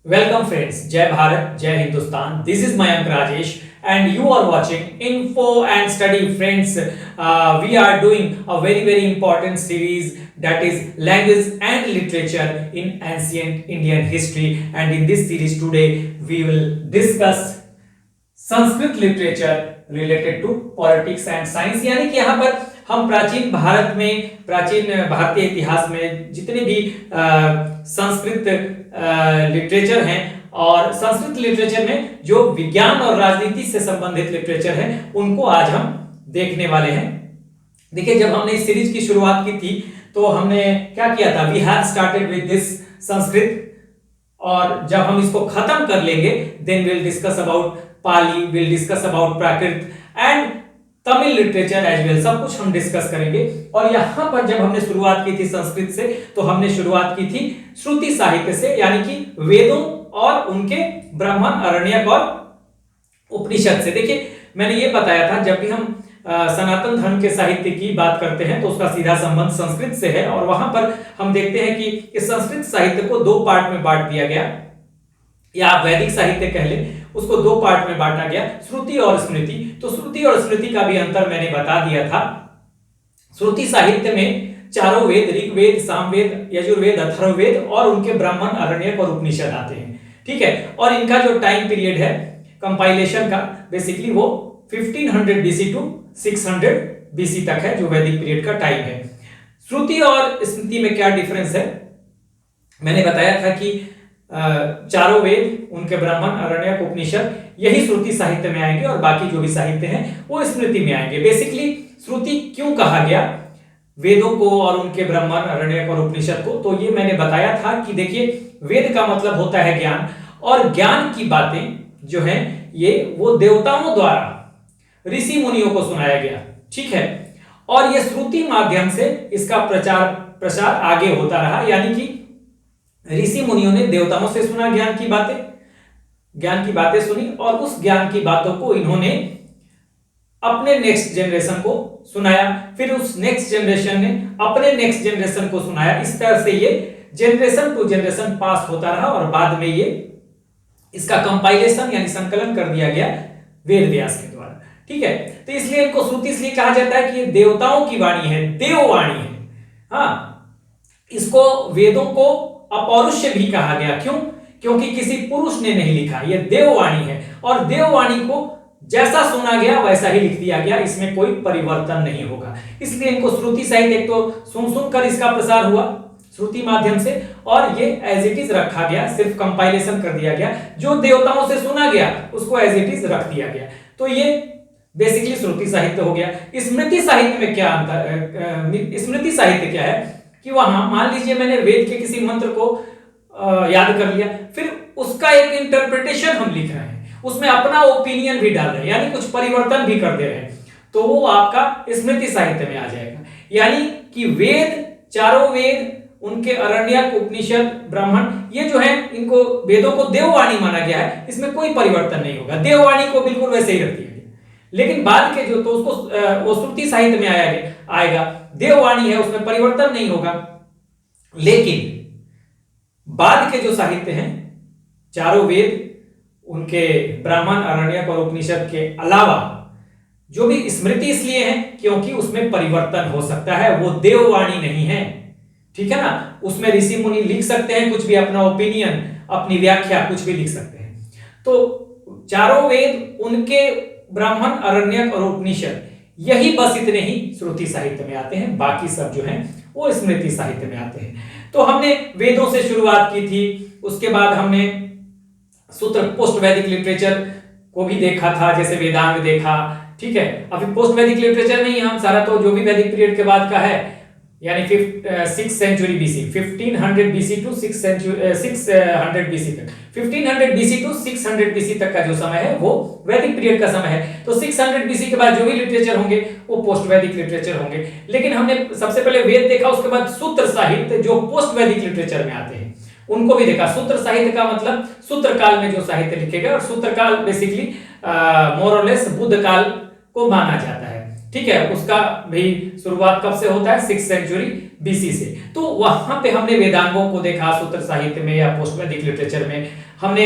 Welcome friends, Jai Bharat, Jai Hindustan. This is Mayank Rajesh and you are watching Info and Study friends. We are doing a very important series that is language and literature in ancient Indian history, and in this series today we will discuss Sanskrit literature related to politics and science. यानी कि यहाँ पर हम प्राचीन भारत में, प्राचीन भारतीय इतिहास में जितने भी संस्कृत लिटरेचर हैं और संस्कृत लिटरेचर में जो विज्ञान और राजनीति से संबंधित लिटरेचर है उनको आज हम देखने वाले हैं। देखिए, जब हमने इस सीरीज की शुरुआत की थी तो हमने क्या किया था, we have started with this Sanskrit, और जब हम इसको खत्म कर लेंगे then will discuss about Pali, will discuss about Prakrit and Tamil literature as well, सब कुछ हम डिस्कस करेंगे। और यहां पर जब हमने शुरुआत की थी संस्कृत से तो हमने शुरुआत की थी श्रुति साहित्य से, यानी कि वेदों और उनके ब्राह्मण, आरण्यक और उपनिषद से। देखिए, मैंने ये बताया था जब भी हम सनातन धर्म के साहित्य की बात करते हैं तो उसका सीधा संबंध संस्कृत से है, और वहां पर हम देखते हैं कि इस संस्कृत साहित्य को दो पार्ट में बांट दिया गया, या आप वैदिक साहित्य कह लें, उसको दो पार्ट में बांटा गया, श्रुति और स्मृति। तो श्रुति और स्मृति का भी अंतर मैंने बता दिया था। श्रुति साहित्य में चारों वेद, ऋग्वेद, सामवेद, यजुर्वेद, अथर्ववेद और उनके ब्राह्मण, आरण्यक और उपनिषद आते हैं। ठीक है, और इनका जो टाइम पीरियड है कंपाइलेशन का, बेसिकली वो 1500 बीसी टू 600 बीसी तक है, जो वैदिक पीरियड का टाइम है। श्रुति और स्मृति में क्या डिफरेंस है, मैंने बताया था कि चारों वेद, उनके ब्राह्मण, आरण्यक, उपनिषद यही श्रुति साहित्य में आएंगे और बाकी जो भी साहित्य हैं वो स्मृति में आएंगे। बेसिकली श्रुति क्यों कहा गया वेदों को और उनके ब्राह्मण, आरण्यक और उपनिषद को, तो ये मैंने बताया था कि देखिए, वेद का मतलब होता है ज्ञान, और ज्ञान की बातें जो हैं ये वो देवताओं द्वारा ऋषि मुनियों को सुनाया गया। ठीक है, और ये श्रुति माध्यम से इसका प्रसार आगे होता रहा, यानी कि ऋषि मुनियों ने देवताओं से सुना ज्ञान की बातें सुनी, और उस ज्ञान की बातों को इन्होंने अपने नेक्स्ट जनरेशन को सुनाया, फिर उस नेक्स्ट जनरेशन ने अपने नेक्स्ट जनरेशन को सुनाया। इस तरह से ये जनरेशन टू जनरेशन पास होता रहा, और बाद में ये इसका कंपाइलेशन यानी संकलन कर दिया गया वेद व्यास के द्वारा। ठीक है, तो इसलिए इनको श्रुति इसलिए कहा जाता है कि ये देवताओं की वाणी है, देववाणी है। हाँ, इसको वेदों को अपौरुष्य भी कहा गया। क्यों? क्योंकि किसी पुरुष ने नहीं लिखा, यह देववाणी है, और देववाणी को जैसा सुना गया वैसा ही लिख दिया गया, इसमें कोई परिवर्तन नहीं होगा। इसलिए इनको श्रुति साहित्य, एक तो सुन कर इसका प्रसार हुआ श्रुति माध्यम से, और ये एज इट इज रखा गया, सिर्फ कंपाइलेशन कर दिया गया, जो देवताओं से सुना गया उसको एज इट इज रख दिया गया। तो ये बेसिकली श्रुति साहित्य हो गया। स्मृति साहित्य में क्या अंतर, स्मृति साहित्य क्या है कि वहां मान लीजिए मैंने वेद के किसी मंत्र को याद कर लिया, फिर उसका एक इंटरप्रिटेशन हम लिख रहे हैं, उसमें अपना ओपिनियन भी डाल रहे हैं, यानी कुछ परिवर्तन भी कर दे रहे हैं, तो वो आपका स्मृति साहित्य में आ जाएगा। यानी कि वेद, चारों वेद, उनके आरण्यक, उपनिषद, ब्राह्मण, ये जो है इनको वेदों को देववाणी माना गया है, इसमें कोई परिवर्तन नहीं होगा, देववाणी को बिल्कुल वैसे ही रख दिया गया। लेकिन बाद के जो, तो उसको वो श्रुति साहित्य में आएगा, देववाणी है, उसमें परिवर्तन नहीं होगा। लेकिन बाद के जो साहित्य हैं, चारों वेद, उनके ब्राह्मण, आरण्यक और उपनिषद के अलावा जो भी स्मृति इसलिए है क्योंकि उसमें परिवर्तन हो सकता है, वो देववाणी नहीं है। ठीक है ना, उसमें ऋषि मुनि लिख सकते हैं कुछ भी, अपना ओपिनियन, अपनी व्याख्या कुछ भी लिख सकते हैं। तो चारों वेद, उनके ब्राह्मण, आरण्यक और उपनिषद, यही बस इतने ही श्रुति साहित्य में आते हैं, बाकी सब जो हैं वो स्मृति साहित्य में आते हैं। तो हमने वेदों से शुरुआत की थी, उसके बाद हमने सूत्र पोस्ट वैदिक लिटरेचर को भी देखा था, जैसे वेदांग देखा। ठीक है, अभी पोस्ट वैदिक लिटरेचर में ही हम सारा, तो जो भी वैदिक पीरियड के बाद का है, यानी 6th century BC, 1500 BC to 600 BC तक, 1500 बीसी टू 600 बीसी तक का जो समय है वो वैदिक पीरियड का समय है। तो 600 बीसी के बाद जो भी लिटरेचर होंगे वो पोस्ट वैदिक लिटरेचर होंगे। लेकिन हमने सबसे पहले वेद देखा, उसके बाद सूत्र साहित्य जो पोस्ट वैदिक लिटरेचर में आते हैं उनको भी देखा। सूत्र साहित्य का मतलब सूत्र काल में जो साहित्य लिखे गए, और सूत्र काल बेसिकली मोर और लेस बुद्ध काल को माना जाता है। ठीक है, उसका भी शुरुआत कब से होता है? 6th सेंचुरी बीसी से। तो वहां पे हमने वेदांगों को देखा, सूत्र साहित्य में या पोस्ट वैदिक लिटरेचर में हमने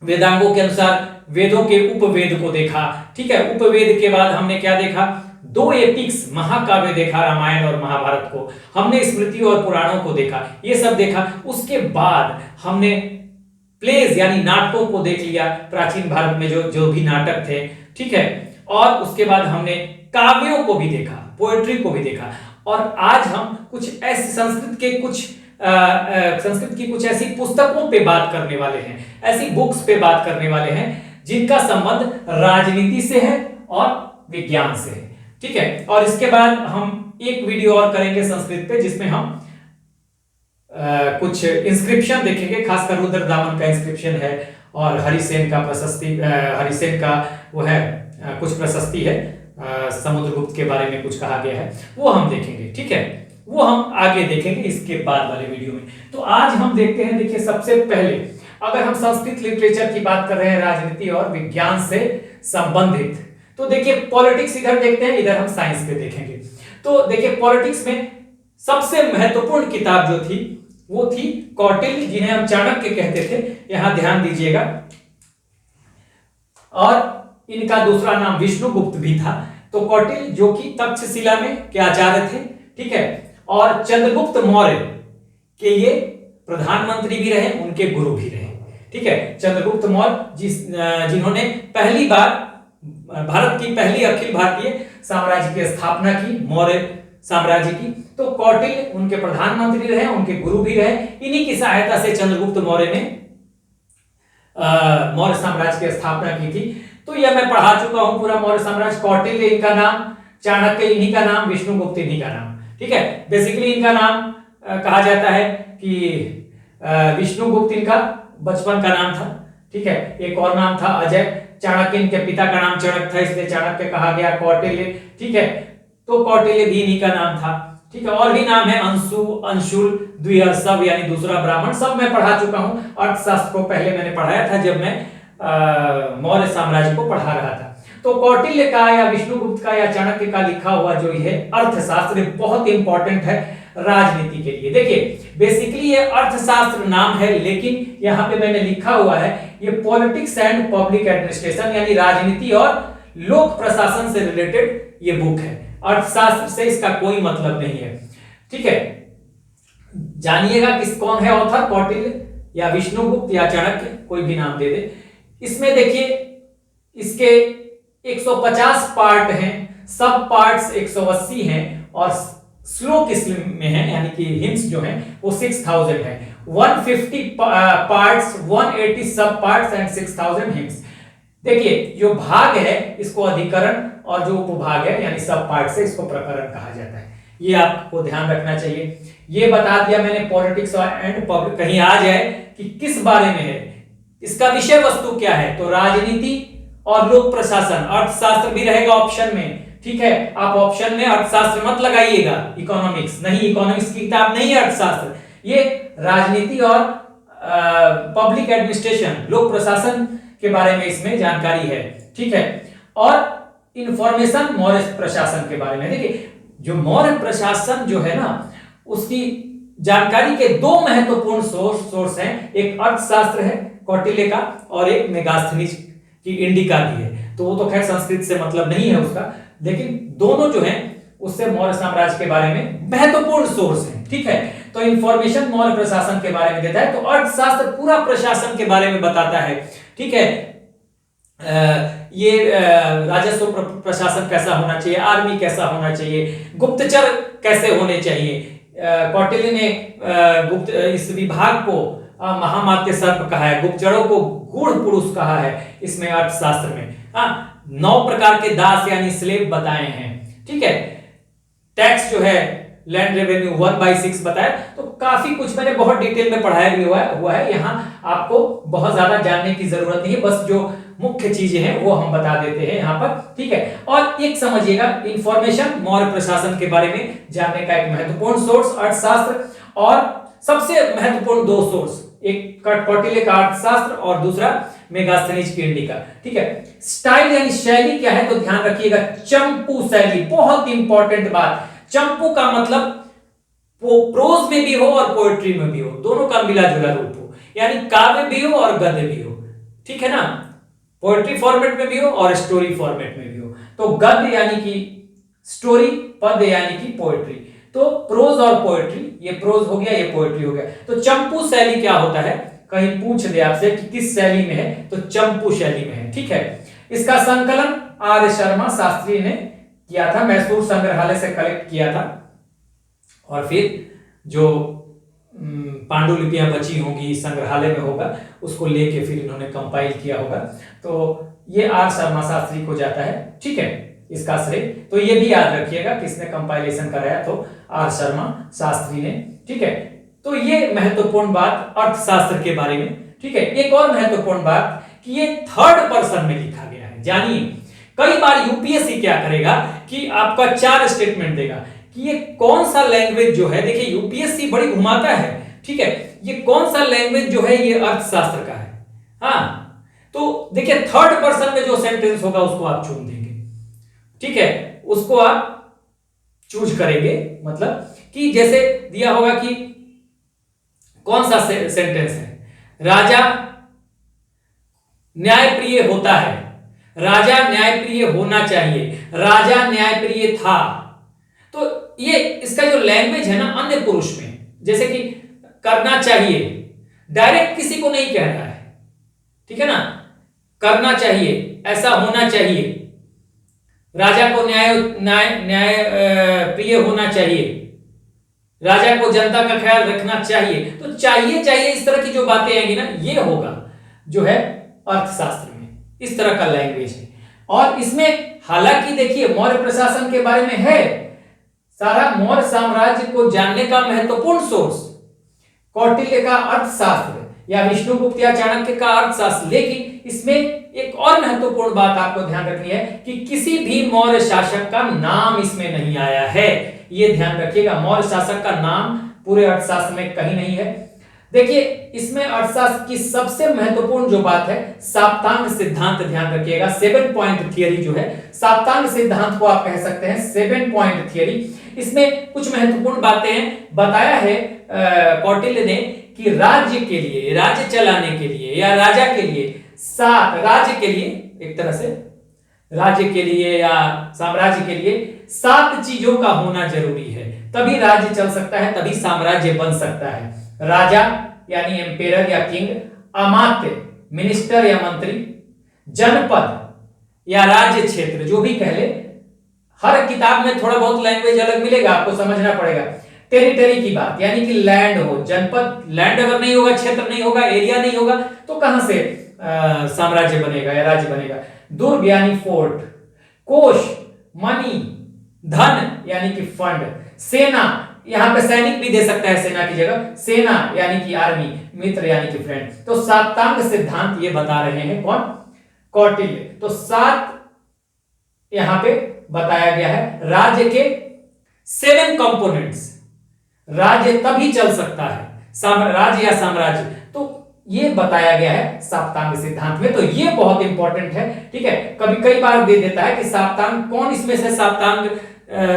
वेदांगों के अनुसार वेदों के उपवेद को देखा। ठीक है, उपवेद के बाद हमने क्या देखा? 2 एपिक्स महाकाव्य देखा, रामायण और महाभारत को। हमने स्मृतियों और पुराणों को देखा, ये सब देखा। उसके बाद हमने प्लेज यानी नाटकों को देख लिया, प्राचीन भारत में जो जो भी नाटक थे। ठीक है, और उसके बाद हमने काव्यों को भी देखा, पोएट्री को भी देखा। और आज हम कुछ ऐसे संस्कृत की कुछ ऐसी पुस्तकों पे बात करने वाले हैं, ऐसी बुक्स पे बात करने वाले हैं जिनका संबंध राजनीति से है और विज्ञान से है। ठीक है, और इसके बाद हम एक वीडियो और करेंगे संस्कृत पे, जिसमें हम कुछ इंस्क्रिप्शन देखेंगे, खासकर रुद्रदामन का इंस्क्रिप्शन है और हरिसेन का हरिसेन का वो है कुछ प्रशस्ति है, समुद्रगुप्त के बारे में कुछ कहा गया है, वो हम देखेंगे। ठीक है, वो हम आगे देखेंगे इसके बाद वाले वीडियो में। तो आज हम देखते हैं, देखिए सबसे पहले अगर हम संस्कृत लिटरेचर की बात कर रहे हैं राजनीति और विज्ञान से संबंधित, तो देखिए पॉलिटिक्स इधर देखते हैं, इधर हम साइंस पे देखेंगे। तो देखिए पॉलिटिक्स में सबसे महत्वपूर्ण किताब जो थी वो थी कौटिल्य, जिन्हें हम चाणक्य कहते थे, यहां ध्यान दीजिएगा। और इनका दूसरा नाम विष्णुगुप्त भी था। तो कौटिल्य जो कि तक्षशिला में के आचार्य थे। ठीक है, और चंद्रगुप्त मौर्य के ये प्रधानमंत्री भी रहे, उनके गुरु भी रहे। ठीक है, चंद्रगुप्त मौर्य जिन्होंने पहली बार भारत की पहली अखिल भारतीय साम्राज्य की स्थापना की, मौर्य साम्राज्य की। तो कौटिल्य उनके प्रधानमंत्री रहे, उनके गुरु भी रहे। इन्हीं की सहायता से चंद्रगुप्त मौर्य ने मौर्य साम्राज्य की स्थापना की थी। तो यह मैं पढ़ा चुका हूं पूरा मौर्य साम्राज्य। कौटिल्य इनका नाम, चाणक्य इन्हीं का नाम, विष्णुगुप्त इन्हीं का नाम। ठीक है, बेसिकली इनका नाम कहा जाता है कि विष्णुगुप्त इनका बचपन का नाम था। ठीक है, एक और नाम था अजय। चाणक्य इनके पिता का नाम चाणक्य था, इसलिए चाणक्य कहा गया। कौटिल्य, ठीक है, तो कौटिल्य भी इन्हीं का नाम था। ठीक है, और भी नाम है अंशु, अंशुल, द्विहर्षभ यानी दूसरा ब्राह्मण, सब मैं पढ़ा चुका हूं। अर्थशास्त्र को पहले मैंने पढ़ाया था जब मैं मौर्य साम्राज्य को पढ़ा रहा था। तो कौटिल्य का या विष्णुगुप्त का या चाणक्य का लिखा हुआ जो है अर्थशास्त्र बहुत इंपॉर्टेंट है राजनीति के लिए। देखिए बेसिकली ये अर्थशास्त्र नाम है, लेकिन यहां पे मैंने लिखा हुआ है ये पॉलिटिक्स एंड पब्लिक एडमिनिस्ट्रेशन यानी राजनीति और लोक प्रशासन से रिलेटेड ये बुक है। अर्थशास्त्र से इसका कोई मतलब नहीं है। ठीक है, जानिएगा कौन है ऑथर, कौटिल्य या विष्णुगुप्त या चाणक्य, कोई भी नाम दे दे। इसमें देखिए इसके 150 पार्ट हैं, सब पार्ट्स 180 हैं और श्लोक इसमें है, यानी कि हिम्स जो हैं वो 6000 है। 150 पार्ट्स, 180 सब पार्ट्स एंड 6000 हिम्स। देखिए जो भाग है इसको अधिकरण और जो उपभाग है यानी सब पार्ट से इसको प्रकरण कहा जाता है। ये आपको ध्यान रखना चाहिए। ये बता दिया मैंने पॉलिटिक्स एंड पब्लिक, कहीं आ जाए कि किस बारे में है, इसका विषय वस्तु क्या है, तो राजनीति और लोक प्रशासन। अर्थशास्त्र भी रहेगा ऑप्शन में। ठीक है, आप ऑप्शन में अर्थशास्त्र मत लगाइएगा, इकोनॉमिक्स नहीं, इकोनॉमिक्स की किताब नहीं है अर्थशास्त्र। ये राजनीति और पब्लिक एडमिनिस्ट्रेशन, लोक प्रशासन के बारे में इसमें जानकारी है। ठीक है, और इंफॉर्मेशन मौर्य प्रशासन के बारे में। देखिए जो मौर्य प्रशासन जो है ना, उसकी जानकारी के 2 महत्वपूर्ण सोर्स हैं। एक अर्थशास्त्र है कौटिल्य का और एक मेगास्थनीज की इंडिका भी है। तो वो तो खैर संस्कृत से मतलब नहीं है उसका, लेकिन दोनों जो हैं उससे मौर्य साम्राज्य के बारे में महत्वपूर्ण सोर्स हैं। ठीक है, तो इंफॉर्मेशन मौर्य प्रशासन के बारे में देता है, तो अर्थशास्त्र पूरा प्रशासन के बारे में बताता है। ठीक है, ये राजस्व प्रशासन कैसा होना चाहिए, आर्मी कैसा होना चाहिए, गुप्तचर कैसे होने चाहिए। कौटिल्य ने गुप्त इस विभाग को महामात्य सर्प कहा है, गुप्तचरों को गूढ़ पुरुष कहा है इसमें अर्थशास्त्र में। 9 प्रकार के दास यानी स्लेव बताए हैं। ठीक है, टैक्स जो है लैंड रेवेन्यू 1/6 बताया। तो काफी कुछ मैंने बहुत डिटेल में पढ़ाया भी हुआ है। यहाँ आपको बहुत ज्यादा जानने की जरूरत नहीं है, बस जो मुख्य चीजें हैं वो हम बता देते हैं यहाँ पर। ठीक है, और एक समझिएगा इंफॉर्मेशन मौर्य प्रशासन के बारे में जानने का एक महत्वपूर्ण सोर्स अर्थशास्त्र, और सबसे महत्वपूर्ण 2 सोर्स, एक कौटिल्य का अर्थशास्त्र और दूसरा मेगास्थनीज की इंडिका। ठीक है, स्टाइल यानी शैली क्या है तो ध्यान रखिएगा, चंपू शैली। बहुत इंपॉर्टेंट बात, चंपू का मतलब वो प्रोज में भी हो और पोएट्री में भी हो, दोनों का मिला जुला रूप हो, यानी काव्य भी हो और गद्य भी हो। ठीक है ना, पोएट्री फॉर्मेट में भी हो और स्टोरी फॉर्मेट में भी हो। तो गद्य यानी कि स्टोरी, पद यानी कि पोएट्री। तो प्रोज और पोएट्री, ये प्रोज हो गया, ये पोएट्री हो गया। तो चंपू शैली क्या होता है, कहीं पूछ दे आपसे कि किस शैली में है, तो चंपू शैली में है। ठीक है, इसका संकलन आर शर्मा शास्त्री ने किया था, मैसूर संग्रहालय से कलेक्ट किया था, और फिर जो पांडुलिपियां बची होंगी संग्रहालय में होगा, उसको लेके फिर इन्होंने कंपाइल किया होगा। तो ये आर शर्मा शास्त्री को जाता है। ठीक है, इसका श्रेय। तो ये भी याद रखिएगा किसने कंपाइलेशन कराया, तो आर शर्मा शास्त्री ने। ठीक है, तो ये महत्वपूर्ण बात अर्थशास्त्र के बारे में। ठीक है, एक और महत्वपूर्ण बात कि ये थर्ड पर्सन में लिखा गया है। जानिए, कई बार यूपीएससी क्या करेगा कि आपका 4 स्टेटमेंट देगा कि ये कौन सा लैंग्वेज जो है, देखिए यूपीएससी बड़ी घुमाता है। ठीक है, ये कौन सा लैंग्वेज जो है ये अर्थशास्त्र का है। हाँ, तो देखिए थर्ड पर्सन में जो सेंटेंस होगा उसको आप चुन देंगे। ठीक है, उसको आप चूज करेंगे, मतलब कि जैसे दिया होगा कि कौन सा सेंटेंस है, राजा न्यायप्रिय होता है, राजा न्यायप्रिय होना चाहिए, राजा न्यायप्रिय था। तो ये इसका जो लैंग्वेज है ना अन्य पुरुष में, जैसे कि करना चाहिए, डायरेक्ट किसी को नहीं कह रहा है। ठीक है ना, करना चाहिए, ऐसा होना चाहिए, राजा को न्याय न्याय न्याय प्रिय होना चाहिए, राजा को जनता का ख्याल रखना चाहिए। तो चाहिए चाहिए इस तरह की जो बातें आएंगी ना, ये होगा जो है अर्थशास्त्र में, इस तरह का लैंग्वेज है। और इसमें हालांकि देखिए मौर्य प्रशासन के बारे में है, सारा मौर्य साम्राज्य को जानने का महत्वपूर्ण सोर्स कौटिल्य का अर्थशास्त्र या विष्णुगुप्त या चाणक्य का अर्थशास्त्र। लेकिन इसमें एक और महत्वपूर्ण बात आपको ध्यान रखनी है कि किसी भी मौर्य शासक का नाम इसमें नहीं आया है। यह ध्यान रखिएगा, मौर्य शासक का नाम पूरे अर्थशास्त्र में कहीं नहीं है। देखिए इसमें अर्थशास्त्र की सबसे महत्वपूर्ण जो बात है साप्तांग सिद्धांत, ध्यान रखिएगा। 7 पॉइंट थियरी जो है, साप्तांग सिद्धांत को आप कह सकते हैं 7 पॉइंट थियरी। इसमें कुछ महत्वपूर्ण बातें बताया है कौटिल्य ने कि राज्य के लिए, राज्य चलाने के लिए या राजा के लिए 7, राज्य के लिए एक तरह से राज्य के लिए या साम्राज्य के लिए 7 चीजों का होना जरूरी है, तभी राज्य चल सकता है, तभी साम्राज्य बन सकता है। राजा यानी एम्पेरर या किंग, अमात्य मिनिस्टर या मंत्री, जनपद या राज्य क्षेत्र जो भी कह ले, हर किताब में थोड़ा बहुत लैंग्वेज अलग मिलेगा, आपको समझना पड़ेगा। टेरिटरी की बात यानी कि लैंड हो, जनपद, लैंड अगर नहीं होगा, क्षेत्र नहीं होगा, एरिया नहीं होगा तो कहां से साम्राज्य बनेगा या राज्य बनेगा। दुर्ग यानी फोर्ट, कोष मनी, धन यानी कि फंड, सेना, यहां पे सैनिक भी दे सकता है सेना की जगह, सेना यानी कि आर्मी, मित्र यानी कि फ्रेंड। तो साप्तांग सिद्धांत ये बता रहे हैं कौन, कौटिल्य। तो 7 यहां पे बताया गया है राज्य के 7 कंपोनेंट्स, राज्य तभी चल सकता है, राज्य या साम्राज्य, तो ये बताया गया है साप्तांग सिद्धांत में। तो ये बहुत इंपॉर्टेंट है। ठीक है, कभी कई बार दे देता है कि साप्तांग कौन इसमें से साप्तांग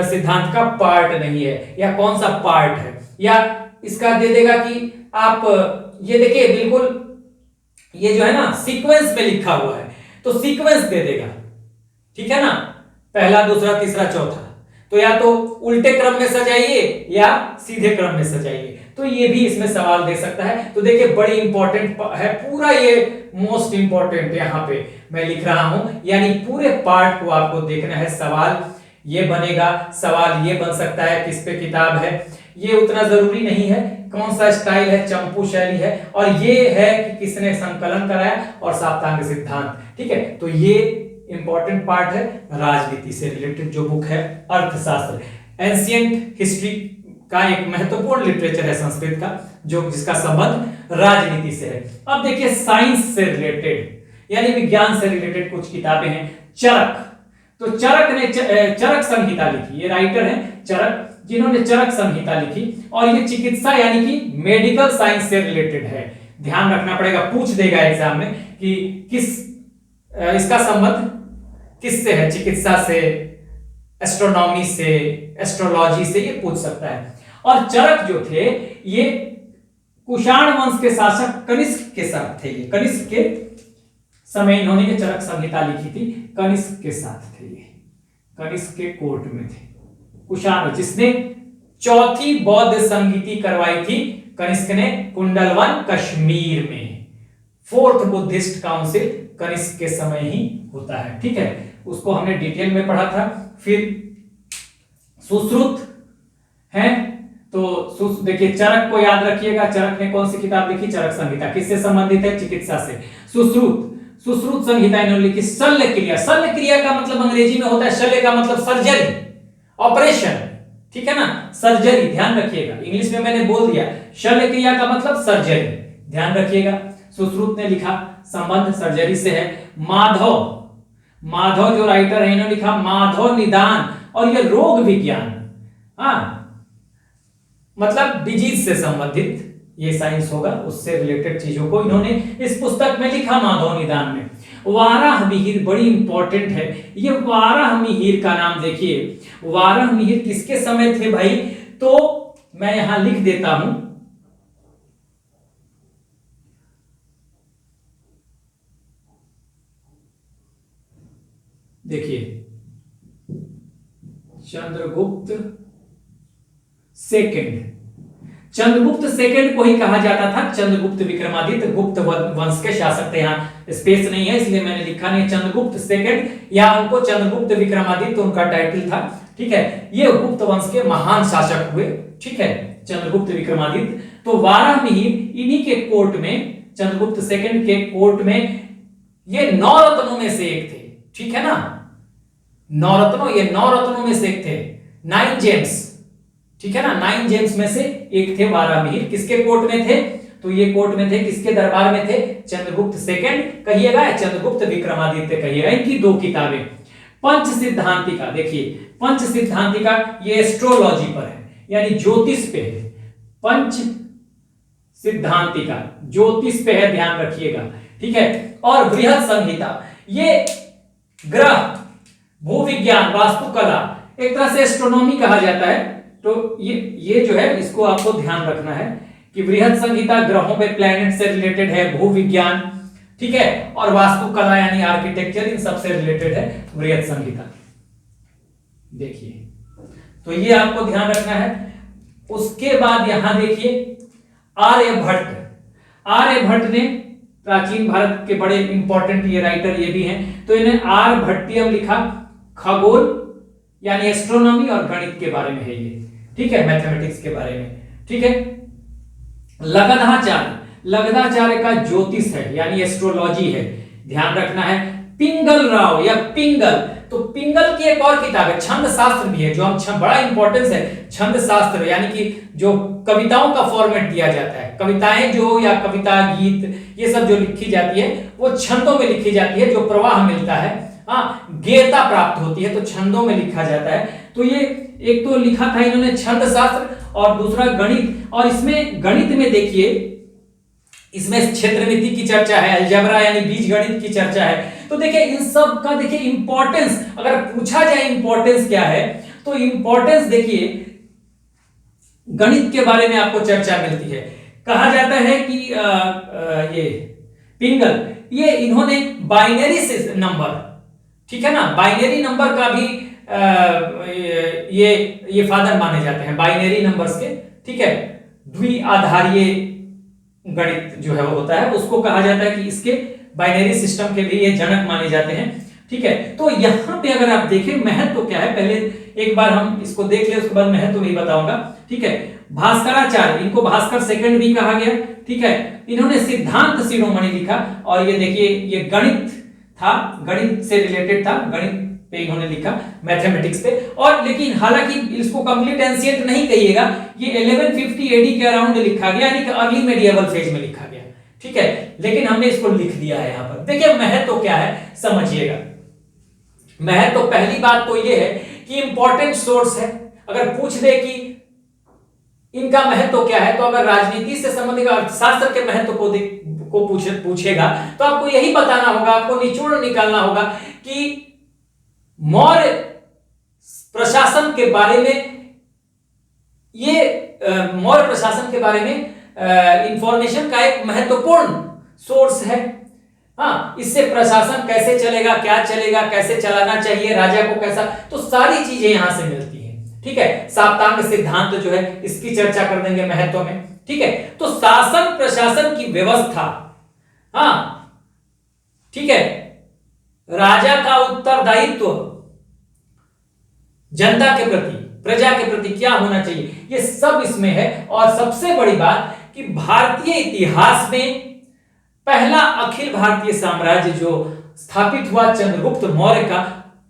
सिद्धांत का पार्ट नहीं है या कौन सा पार्ट है, या इसका दे देगा कि आप ये देखिए बिल्कुल ये जो है ना सीक्वेंस में लिखा हुआ है, तो सीक्वेंस दे देगा। ठीक है ना, पहला दूसरा तीसरा चौथा, तो या तो उल्टे क्रम में सजाइए या सीधे क्रम में सजाइए, तो ये भी इसमें सवाल दे सकता है। तो देखिए बड़ी इंपॉर्टेंट है पूरा, ये मोस्ट इंपॉर्टेंट यहां पे मैं लिख रहा हूं, यानी पूरे पार्ट को आपको देखना है। सवाल ये बनेगा, सवाल ये बन सकता है किस पे किताब है, ये उतना जरूरी नहीं है, कौन सा स्टाइल है, चंपू शैली है, और ये है कि किसने संकलन कराया और साप्तांग सिद्धांत। ठीक है, तो ये इंपॉर्टेंट पार्ट है। राजनीति से रिलेटेड जो बुक है अर्थशास्त्र, एंशिएंट हिस्ट्री का एक महत्वपूर्ण लिटरेचर है संस्कृत का, जो जिसका संबंध राजनीति से है। अब देखिए साइंस से रिलेटेड यानी विज्ञान से रिलेटेड कुछ किताबें हैं। चरक, तो चरक ने चरक संहिता लिखी, ये राइटर हैं चरक, जिन्होंने चरक संहिता लिखी, और ये चिकित्सा यानी कि मेडिकल साइंस से रिलेटेड है। ध्यान रखना पड़ेगा, पूछ देगा एग्जाम में कि किस इसका संबंध किससे है, चिकित्सा से, एस्ट्रोनॉमी से, एस्ट्रोलॉजी से, ये पूछ सकता है। और चरक जो थे ये कुषाण वंश के शासक कनिष्क के साथ थे। ये कनिष्क के समय इन्होंने ये चरक संहिता लिखी थी, कनिष्क के साथ थे, ये कनिष्क के कोर्ट में थे। कुषाण जिसने चौथी बौद्ध संगीति करवाई थी कनिष्क ने कुंडलवन कश्मीर में। फोर्थ बुद्धिस्ट काउंसिल कनिष्क के समय ही होता है, ठीक है, उसको हमने डिटेल में पढ़ा था। फिर सुश्रुत है, तो देखिए चरक को याद रखिएगा, चरक ने कौन सी किताब लिखी, चरक संहिता, किससे संबंधित है, चिकित्सा से। सुश्रुत संहिता इन्होंने लिखी। शल्य क्रिया, शल्य क्रिया का मतलब अंग्रेजी में होता है, शल्य का मतलब सर्जरी, ऑपरेशन, ठीक है ना, सर्जरी, ध्यान रखिएगा, इंग्लिश में मैंने बोल दिया, शल्य क्रिया का मतलब सर्जरी, ध्यान रखिएगा। सुश्रुत ने लिखा संबंध सर्जरी से है। माधव जो राइटर है इन्होंने लिखा माधव निदान, और ये रोग विज्ञान, मतलब डिजीज से संबंधित ये साइंस होगा, उससे रिलेटेड चीजों को इन्होंने इस पुस्तक में लिखा माधव निदान में। वाराह मिहिर बड़ी इंपॉर्टेंट है, ये वाराह मिहिर का नाम देखिए, वाराह मिहिर किसके समय थे भाई, तो मैं यहां लिख देता हूं, देखिए चंद्रगुप्त सेकंड को ही कहा जाता था चंद्रगुप्त विक्रमादित्य, गुप्त वंश के शासक थे। यहाँ स्पेस नहीं है इसलिए मैंने लिखा नहीं, चंद्रगुप्त सेकंड, या उनको चंद्रगुप्त विक्रमादित्य उनका टाइटल था, ठीक है, ये गुप्त वंश के महान शासक हुए, ठीक है, चंद्रगुप्त विक्रमादित्य। तो वाराह मिहिर इन्हीं के कोर्ट में, चंद्रगुप्त सेकंड के कोर्ट में, ये 9 रत्नों में से एक थे, ठीक है ना, 9 रत्नों, ये 9 रत्नों में से एक थे, 9 जेम्स, ठीक है ना, 9 जेम्स में से एक थे वाराह मिहिर। किसके कोर्ट में थे, तो ये कोर्ट में थे, किसके दरबार में थे, चंद्रगुप्त सेकंड कहिएगा या चंद्रगुप्त विक्रमादित्य कहिएगा। इनकी 2 किताबें, पंच सिद्धांतिका, देखिए पंच सिद्धांतिका ये एस्ट्रोलॉजी पर है, यानी ज्योतिष पे है, पंच सिद्धांतिका ज्योतिष पे है, ध्यान रखिएगा, ठीक है। और बृहद संहिता ये ग्रह, भूविज्ञान, वास्तुकला, एक तरह से एस्ट्रोनॉमी कहा जाता है, तो ये जो है इसको आपको ध्यान रखना है कि बृहद संहिता ग्रहों पे, प्लैनेट से रिलेटेड है, भूविज्ञान, ठीक है, और वास्तुकला यानी आर्किटेक्चर, इन सब से रिलेटेड है बृहद संहिता, देखिए, तो ये आपको ध्यान रखना है। उसके बाद यहां देखिए आर्यभट्ट ने, प्राचीन भारत के बड़े इंपॉर्टेंट ये राइटर ये भी हैं, तो इन्हें आर्यभट्टियम लिखा, खगोल यानी एस्ट्रोनॉमी और गणित के बारे में है ये, ठीक है, मैथमेटिक्स के बारे में, ठीक है। लगदाचार्य का ज्योतिष है यानी एस्ट्रोलॉजी है, ध्यान रखना है। पिंगल राव या पिंगल, तो पिंगल की एक और किताब है, छंद शास्त्र भी है, जो हम बड़ा इंपॉर्टेंस है छंद शास्त्र, यानी कि जो कविताओं का फॉर्मेट दिया जाता है, कविताएं जो, या कविता, गीत, ये सब जो लिखी जाती है वो छंदों में लिखी जाती है, जो प्रवाह मिलता है, गेयता प्राप्त होती है, तो छंदों में लिखा जाता है। तो ये एक तो लिखा था इन्होंने छंद शास्त्र, और दूसरा गणित, और इसमें गणित में देखिए, इसमें क्षेत्रमिति की चर्चा है, अलजेब्रा यानी बीज गणित की चर्चा है। तो देखिए इन सब का देखिए इंपॉर्टेंस, अगर पूछा जाए इंपॉर्टेंस क्या है, तो इंपॉर्टेंस देखिए गणित के बारे में आपको चर्चा मिलती है। कहा जाता है कि ये पिंगल, ये इन्होंने बाइनरी नंबर, ठीक है ना, बाइनरी नंबर का भी ये फादर माने जाते हैं, बाइनरी नंबर्स के, ठीक है, द्विआधारीय गणित जो है वो होता है, उसको कहा जाता है कि इसके बाइनरी सिस्टम के भी ये जनक माने जाते हैं, ठीक है। तो यहां पे अगर आप देखें महत्व तो क्या है, पहले एक बार हम इसको देख ले, उसके बाद महत्व तो भी बताऊंगा, ठीक है। भास्कराचार्य, इनको भास्कर सेकंड भी कहा गया, ठीक है, इन्होंने सिद्धांत शिरोमणि लिखा, और ये देखिए ये गणित था, गणित से रिलेटेड था, गणित पे इन्होंने लिखा, मैथमेटिक्स पे, और लेकिन हालांकि इसको कंप्लीट एंशिएंट नहीं कहिएगा, ये 1150 एडी के अराउंड लिखा गया, यानी कि अर्ली मेडिएवल फेज में लिखा गया, ठीक है, लेकिन हमने इसको लिख दिया है यहां पर। देखिए महत्व तो क्या है समझिएगा। महत्व तो पहली बात तो ये है कि इंपॉर्टेंट सोर्स है, अगर पूछ दे कि इनका महत्व क्या है? तो अगर राजनीति से संबंधित अर्थशास्त्र के महत्व को पूछेगा तो आपको यही बताना होगा, आपको निचोड़ निकालना होगा कि मौर्य प्रशासन के बारे में, ये मौर्य प्रशासन के बारे में इंफॉर्मेशन का एक महत्वपूर्ण सोर्स है। हाँ, इससे प्रशासन कैसे चलेगा, क्या चलेगा, कैसे चलाना चाहिए, राजा को कैसा, तो सारी चीजें यहां से मिलती है। ठीक है, साप्तांग सिद्धांत जो है इसकी चर्चा कर देंगे महत्व में। ठीक है, तो शासन प्रशासन की व्यवस्था, हाँ ठीक है, राजा का उत्तरदायित्व जनता के प्रति, प्रजा के प्रति क्या होना चाहिए, ये सब इसमें है। और सबसे बड़ी बात कि भारतीय इतिहास में पहला अखिल भारतीय साम्राज्य जो स्थापित हुआ चंद्रगुप्त मौर्य का,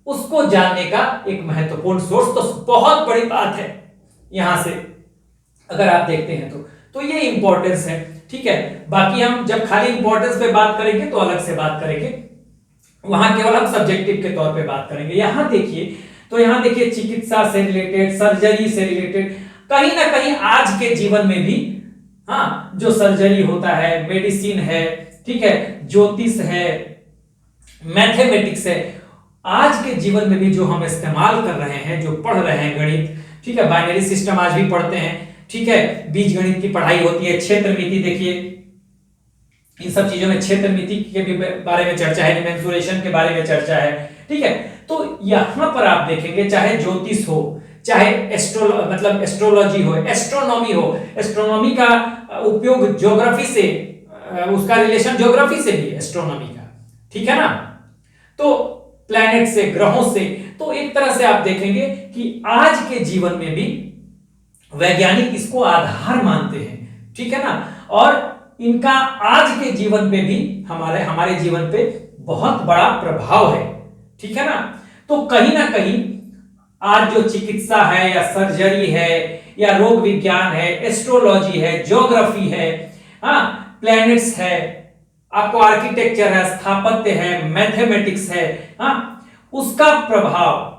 उसको जानने का एक महत्वपूर्ण सोर्स, तो बहुत बड़ी बात है यहां से अगर आप देखते हैं तो ये इंपॉर्टेंस है। ठीक है, बाकी हम जब खाली इंपॉर्टेंस पे बात करेंगे तो अलग से बात करेंगे, वहां केवल हम सब्जेक्टिव के तौर पे बात करेंगे। यहां देखिए, तो यहां देखिए चिकित्सा से रिलेटेड, सर्जरी से रिलेटेड, कहीं ना कहीं आज के जीवन में भी, हाँ, जो सर्जरी होता है, मेडिसिन है, ठीक है, ज्योतिष है, मैथमेटिक्स है, आज के जीवन में भी जो हम इस्तेमाल कर रहे हैं, जो पढ़ रहे हैं गणित, ठीक है, बाइनरी सिस्टम आज भी पढ़ते हैं, ठीक है, बीज गणित की पढ़ाई होती है, क्षेत्र मिति देखिए, इन सब चीजों में क्षेत्र मिति के भी बारे में चर्चा है, मेंसुरेशन के बारे में चर्चा है। ठीक है, तो यहां पर आप देखेंगे चाहे ज्योतिष हो, चाहे एस्ट्रोलॉजी हो, एस्ट्रोनॉमी हो, एस्ट्रोनॉमी का उपयोग ज्योग्राफी से, उसका रिलेशन ज्योग्राफी से भी, एस्ट्रोनॉमी का, ठीक है ना, तो प्लैनेट से, ग्रहों से, तो एक तरह से आप देखेंगे कि आज के जीवन में भी वैज्ञानिक इसको आधार मानते हैं। ठीक है ना, और इनका आज के जीवन पे भी, हमारे जीवन पे बहुत बड़ा प्रभाव है। ठीक है ना, तो कहीं ना कहीं आज जो चिकित्सा है या सर्जरी है या रोग विज्ञान है, एस्ट्रोलॉजी है, ज्योग्राफी है, हाँ, प्लैनेट्स है, आपको आर्किटेक्चर है, स्थापत्य है, मैथमेटिक्स है, हाँ, उसका प्रभाव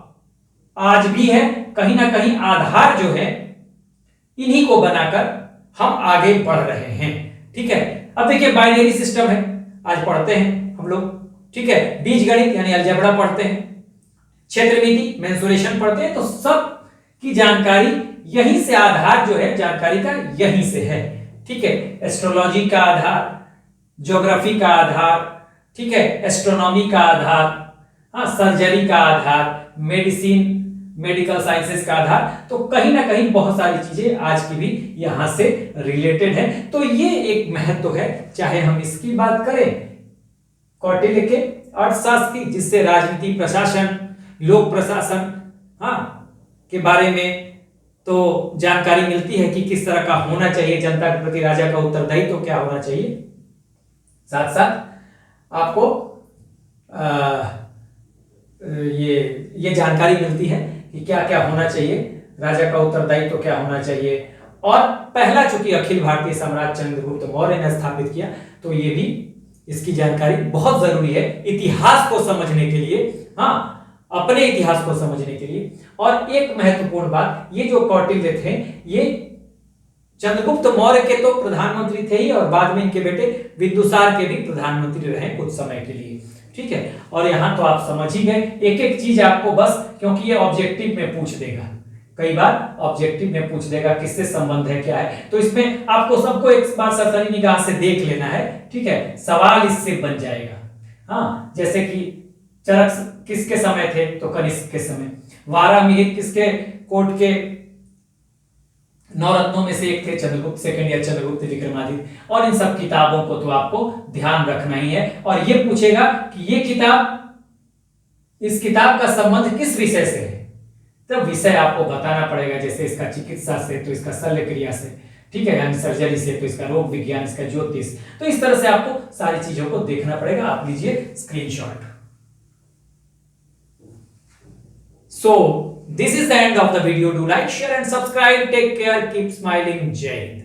आज भी है। कहीं ना कहीं आधार जो है, इन्हीं को बनाकर हम आगे बढ़ रहे हैं। ठीक है, अब देखिए बाइनरी सिस्टम है, आज पढ़ते हैं हम लोग। ठीक है, बीज गणित यानी अलजेब्रा पढ़ते हैं, क्षेत्र मिति, मेंसुरेशन पढ़ते हैं, तो सब की जानकारी यहीं से, आधार जो है जानकारी का यहीं से है। ठीक है, एस्ट्रोलॉजी का आधार, ज्योग्राफी का आधार, ठीक है, एस्ट्रोनॉमी का आधार, हाँ, सर्जरी का आधार, मेडिसिन, मेडिकल साइंसेस का आधार, तो कहीं ना कहीं बहुत सारी चीजें आज की भी यहां से रिलेटेड है। तो ये एक महत्व है, चाहे हम इसकी बात करें कौटिल्य के अर्थशास्त्र की, जिससे राजनीति, प्रशासन, लोक प्रशासन, हाँ, के बारे में तो जानकारी मिलती है कि किस तरह का होना चाहिए, जनता के प्रति राजा का उत्तरदायित्व तो क्या होना चाहिए। साथ साथ आपको ये जानकारी मिलती है कि क्या क्या होना चाहिए, राजा का उत्तरदायित्व तो क्या होना चाहिए। और पहला चूंकि अखिल भारतीय साम्राज्य चंद्रगुप्त मौर्य ने स्थापित किया, तो ये भी, इसकी जानकारी बहुत जरूरी है इतिहास को समझने के लिए, हाँ, अपने इतिहास को समझने के लिए। और एक महत्वपूर्ण बात, ये जो कौटिल्य थे, ये चंद्रगुप्त मौर्य के तो प्रधानमंत्री थे ही, और बाद में इनके बेटे बिंदुसार के भी प्रधानमंत्री रहे कुछ समय के लिए। ठीक है, और यहां तो आप समझ ही गए, एक एक चीज आपको बस, क्योंकि ये ऑब्जेक्टिव में पूछ देगा, कई बार ऑब्जेक्टिव में पूछ देगा किससे संबंध है, क्या है, तो इसमें आपको सबको एक बार सरसरी निगाह से देख लेना है। ठीक है, सवाल इससे बन जाएगा। हाँ, जैसे कि चरक किसके समय थे, तो कनिष्क के समय। वारामिहिर किसके कोर्ट के नवरत्नों में से एक थे, चंद्रगुप्त सेकंड या चंद्रगुप्त विक्रमादित्य। और इन सब किताबों को तो आपको ध्यान रखना ही है। और ये पूछेगा कि ये किताब, इस किताब का संबंध किस विषय से है, तो विषय आपको बताना पड़ेगा, जैसे इसका चिकित्सा से तो इसका शल्य क्रिया से, ठीक है, यानी सर्जरी से तो इसका रोग विज्ञान, इसका ज्योतिष, तो इस तरह से आपको सारी चीजों को देखना पड़ेगा। आप लीजिए screenshot. So this is the end of the video. Do like, share and subscribe. Take care. Keep smiling. Jai Hind.